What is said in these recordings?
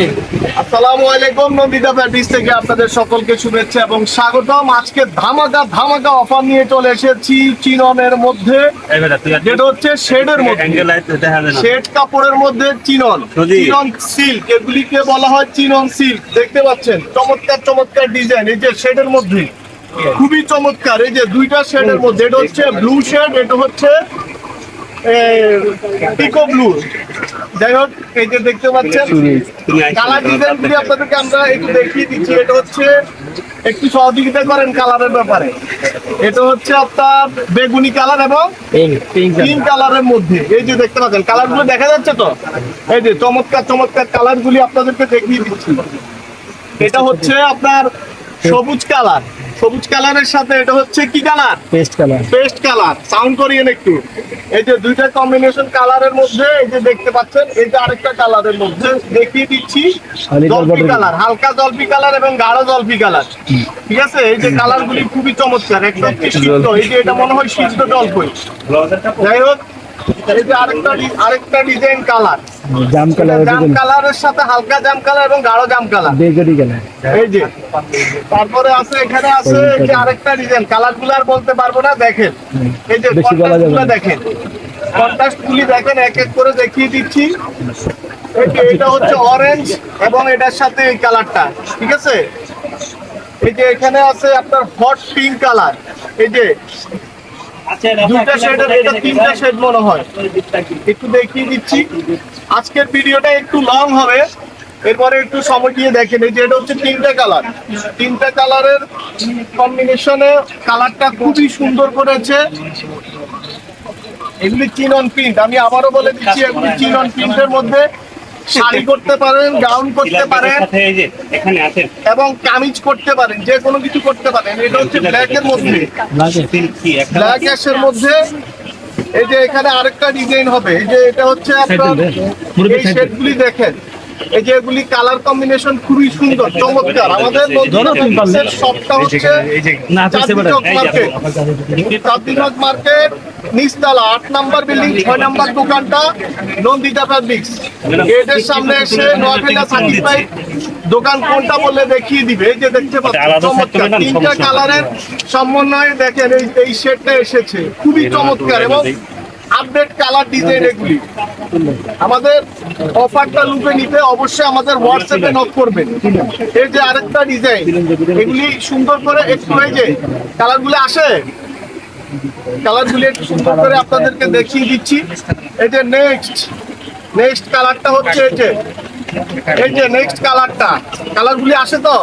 আসসালামু আলাইকুম, নন্দিতা ফ্যাব্রিক্স থেকে আপনাদের সকলকে শুভেচ্ছা এবং স্বাগতম। আজকে ধামাকা ধামাকা অফার নিয়ে চলে এসেছি চিননের মধ্যে, যেটা হচ্ছে শেডের মধ্যে, শেড কাপড়ের মধ্যে চিনন সিল্ক, এগুলিকে বলা হয় চিনন সিল্ক। দেখতে পাচ্ছেন চমৎকার চমৎকার ডিজাইন, এই যে শেডের মধ্যে খুবই চমৎকার। এই যে দুইটা শেডের মধ্যে, এটা হচ্ছে ব্লু শেড, এটা হচ্ছে পিকো ব্লু। যাই হোক, এই যে দেখতে পাচ্ছেন কালার ডিজাইন গুলি আপনাদেরকে আমরা একটু দেখিয়ে দিচ্ছি। এটা হচ্ছে একটু সহযোগিতা করেন কালারের ব্যাপারে। এটা হচ্ছে আপনার বেগুনি কালার এবং পিঙ্ক কালারের মধ্যে। এই যে দেখতে পাচ্ছেন কালার গুলো দেখা যাচ্ছে তো, এই যে চমৎকার চমৎকার কালার গুলি আপনাদেরকে দেখিয়ে দিচ্ছি। এটা হচ্ছে আপনার সবুজ কালার, সবুজ কালারের সাথে এটা হচ্ছে কি কালার? Paste colour. সাউন্ড করিয়েন একটু। এই যে দুইটা কম্বিনেশন কালারের মধ্যে, এই যে দেখতে পাচ্ছেন এটা আরেকটা কালারের মধ্যে দেখিয়ে দিচ্ছি, জলপি কালার, হালকা জলপি কালার এবং গাঢ় জলপি কালার। ঠিক আছে, এই যে কালার গুলি খুবই চমৎকার, একদম সিদ্ধ। এই যে এটা মনে হয় সিদ্ধ জলপই। যাই হোক, এই যে আরেকটা ডিজাইন কালার, জাম কালারের সাথে হালকা জাম কালার এবং গাঢ় জাম কালার। এই যে তারপরে আছে, এখানে আছে এই যে আরেকটা ডিজাইন, কালার গুলো আর বলতে পারবো না। দেখেন এই যে কন্ট্রাস্ট গুলো দেখেন, কন্ট্রাস্ট গুলি দেখেন, এক এক করে দেখিয়ে দিচ্ছি। এটা হচ্ছে অরেঞ্জ এবং এটার সাথে এই কালারটা। ঠিক আছে, এই যে এখানে আছে আপনার হট পিঙ্ক কালার। এই যে দুইটা শেডের, এটা তিনটা শেড মনে হয়, একটু দেখিয়ে দিচ্ছি। আজকের ভিডিওটা একটু লং হবে, এরপরে একটু সময় দিয়ে দেখেন। এই যে এটা হচ্ছে তিনটা কালার, তিনটা কালারের কম্বিনেশনে কালারটা খুবই সুন্দর করেছে। এগুলি চিনন প্রিন্ট, আমি আবারও বলে দিচ্ছি, এগুলি চিনন প্রিন্টের মধ্যে শাড়ি করতে পারেন, গাউন করতে পারেন এবং কামিজ করতে পারেন, যে কোনো কিছু করতে পারেন। এটা হচ্ছে ব্ল্যাক এর মধ্যে, ব্ল্যাক অ্যাশের মধ্যে। এই যে এখানে আরেকটা ডিজাইন হবে, এই যে এটা হচ্ছে আপনার এই শেডগুলি দেখেন, এই যে এগুলি কালার কম্বিনেশন খুবই সুন্দর চমৎকার। আমাদের শপটা হচ্ছে চাঁদনীচক মার্কেট, নিচতলা 8 নাম্বার বিল্ডিং, 6 নাম্বার দোকানটা নন্দিতা ফ্যাব্রিক্স। গেটের সামনে এসে নোয়াখালী সাকিব ভাই দোকান কোনটা বললে দেখিয়ে দিবে। এই যে দেখতে পাচ্ছেন চমৎকার তিনটা কালারের সমন্বয়ে দেখেন এই শেডটা এসেছে, খুবই চমৎকার এবং আপডেট কালার ডিজাইন। এগুলি আমাদের অফারটা লুপে নিতে অবশ্যই আমাদের হোয়াটসঅ্যাপে নক করবেন। এই যে আরেকটা ডিজাইন, এগুলি সুন্দর করে একটু, এই যে কালারগুলো আসে, কালারগুলি একটু সুন্দর করে আপনাদেরকে দেখিয়ে দিচ্ছি। এই যে নেক্সট কালারটা হচ্ছে এই যে নেক্সট কালারটা, কালারগুলি আসে তো।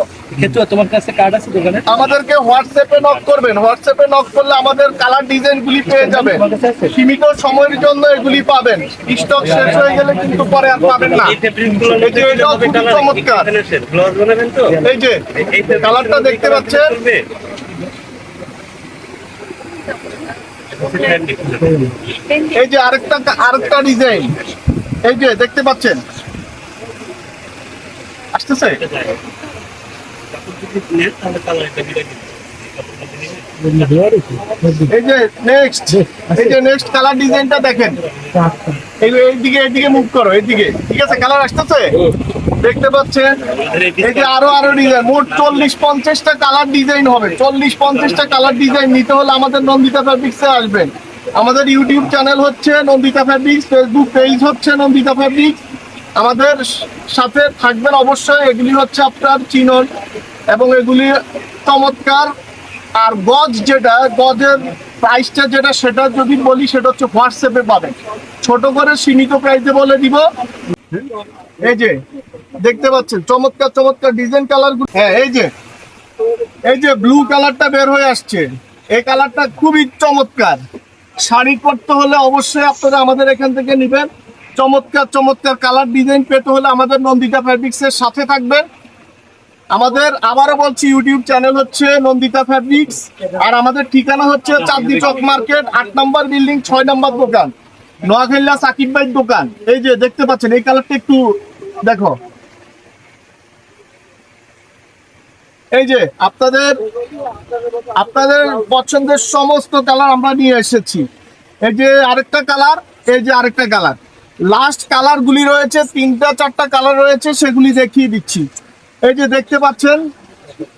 তোমার কাছে কার্ড আছে দোকানে, আমাদেরকে হোয়াটসঅ্যাপে নক করবেন। হোয়াটসঅ্যাপে নক করলে আমাদের কালার ডিজাইন গুলি পেয়ে যাবেন, সীমিত সময়ের জন্য এগুলি পাবেন। স্টক শেষ হয়ে গেলে কিন্তু পরে আর পাবেন না। এই যে এটাও খুব চমৎকার, এই যে কালারটা দেখতে পাচ্ছেন। এই যে আরেকটা ডিজাইন, এই যে দেখতে পাচ্ছেন আসতেছে। এই যে নেক্সট কালার ডিজাইনটা দেখেন, এইদিকে মুভ করো, এইদিকে। ঠিক আছে, কালার আসতেছে দেখতে পাচ্ছেন। এই যে আরো ডিজাইন, মোট 40-50টা কালার ডিজাইন হবে। 40-50টা কালার ডিজাইন নিতে হলে আমাদের নন্দিতা ফ্যাব্রিক্সে আসবেন। আমাদের ইউটিউব চ্যানেল হচ্ছে নন্দিতা ফ্যাব্রিক্স, ফেসবুক পেজ হচ্ছে নন্দিতা ফ্যাব্রিক্স। আমাদের সাথে থাকবেন অবশ্যই। এগুলি হচ্ছে আপনার চিনন এবং এগুলি চমৎকার। আর গজের প্রাইসটা যেটা, সেটা যদি বলি, সেটা হচ্ছে হোয়াটসঅ্যাপে পাবেন। ছোট করে সীমিত প্রাইসে বলে দিব। এই যে দেখতে পাচ্ছেন চমৎকার চমৎকার ডিজাইন কালারগুলো। হ্যাঁ, এই যে ব্লু কালারটা বের হয়ে আসছে, এই কালারটা খুবই চমৎকার। শাড়ি করতে হলে অবশ্যই আপনারা আমাদের এখান থেকে নেবেন। চমৎকার চমৎকার কালার ডিজাইন পেতে হলে আমাদের নন্দিতা ফ্যাব্রিক্সের সাথে থাকবেন। আমাদের আবারও বলছি, ইউটিউব চ্যানেল হচ্ছে নন্দিতা ফ্যাব্রিক্স, আর আমাদের ঠিকানা হচ্ছে চাঁদনীচক মার্কেট, 8 নাম্বার বিল্ডিং, 6 নাম্বার দোকান, নোয়াখালী সাকিব ভাইয়ের দোকান। এই যে দেখতে পাচ্ছেন এই কালারটা একটু দেখো। এই যে আপনাদের পছন্দের সমস্ত কালার আমরা নিয়ে এসেছি। এই যে আরেকটা কালার, এই যে আরেকটা কালার, লাস্ট কালার গুলি রয়েছে, 3টা-4টা কালার রয়েছে, সেগুলি দেখিয়ে দিচ্ছি। এই যে দেখতে পাচ্ছেন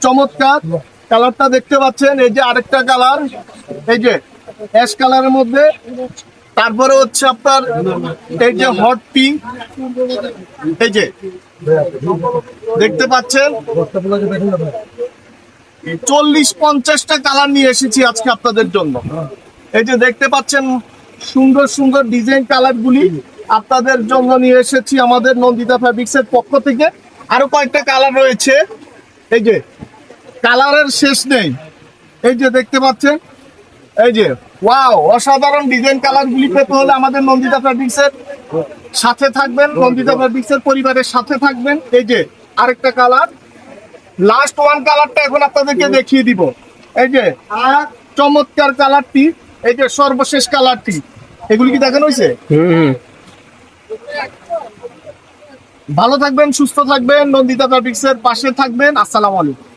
চমৎকার কালারটা দেখতে পাচ্ছেন। এই যে আরেকটা কালার, এই যে অ্যাশ কালারের মধ্যে। তারপরে হচ্ছে আপনার এই যে হট পিঙ্ক, এই যে দেখতে পাচ্ছেন 40-50টা কালার নিয়ে এসেছি আজকে আপনাদের জন্য। এই যে দেখতে পাচ্ছেন সুন্দর সুন্দর ডিজাইন কালার গুলি আপনাদের জন্য নিয়ে এসেছি আমাদের নন্দিতা ফ্যাব্রিক্স এর পক্ষ থেকে। আরো কয়েকটা কালার রয়েছে, এই যে কালারের শেষ নেই। এই যে দেখতে পাচ্ছেন, এই যে ওয়াও, অসাধারণ ডিজাইন কালার গুলি পেতে হলে আমাদের নন্দিতা ফ্যাব্রিক্স এর সাথে থাকবেন, নন্দিতা ফ্যাব্রিক্স এর পরিবারের সাথে থাকবেন। এই যে আরেকটা কালার, লাস্ট ওয়ান কালারটা এখন আপনাদেরকে দেখিয়ে দিব। এই যে চমৎকার কালারটি, এই যে সর্বশেষ কালারটি। এগুলি কি দেখানো হয়েছে? ভালো থাকবেন, সুস্থ থাকবেন, নন্দিতা ফ্যাব্রিক্স এর পাশে থাকবেন। আসসালামু আলাইকুম।